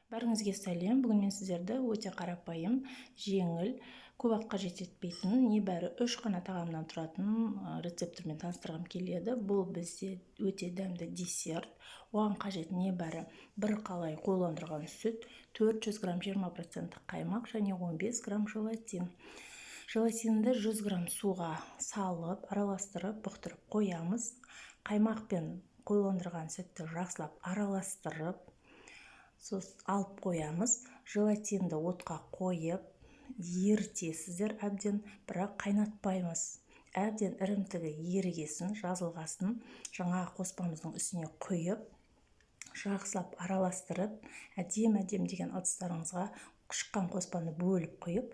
Бәріңізге сәлем. Бүгін мен сіздерді өте қарапайым, жеңіл, көп уақытқа жетпейтін, небәрі 3 қана тағамнан тұратын рецепттермен таныстырғым келеді. Бұл бізде өте дәмді десерт. Оған қажет небәрі бір қалай қойландырған сүт, 400 грамм 20% қаймақ және 15 грамм желатин. Желатинді 100 грамм суға салып, араластырып, бұқтырып қоямыз. Қаймақ пен қойландырған сүтті жақсылап араластырып, алып қоямыз. Желатинді отқа қойып, ерітесіздер әбден, бірақ қайнатпаймыз. Әбден ірімтігі ерігесін, жазылғасын, жаңағы қоспамыздың үстіне құйып, жақсылап араластырып, әдем деген ыдыстарыңызға шыққан қоспаны бөліп құйып,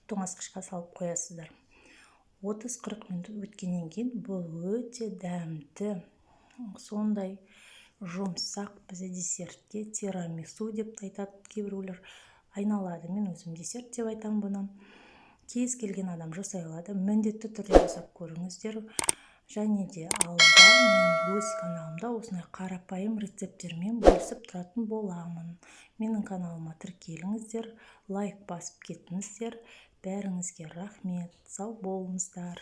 тоңазытқышқа салып қоясыздар. 30-40 минут өткеннен кейін бұл өте дәмді, сондай жұмсақ, бізде десертке тирамису деп айтады кейбіреулер, айналады. Мен өзім десерт деп айтам бұны. Кез келген адам жасай алады, міндетті түрде жасап көріңіздер. Және де алда мен өз каналымда осындай қарапайым рецепттермен бөлісіп тұратын боламын. Менің каналыма тіркеліңіздер, лайк басып кетіңіздер. Бәріңізге рахмет, сау болыңыздар.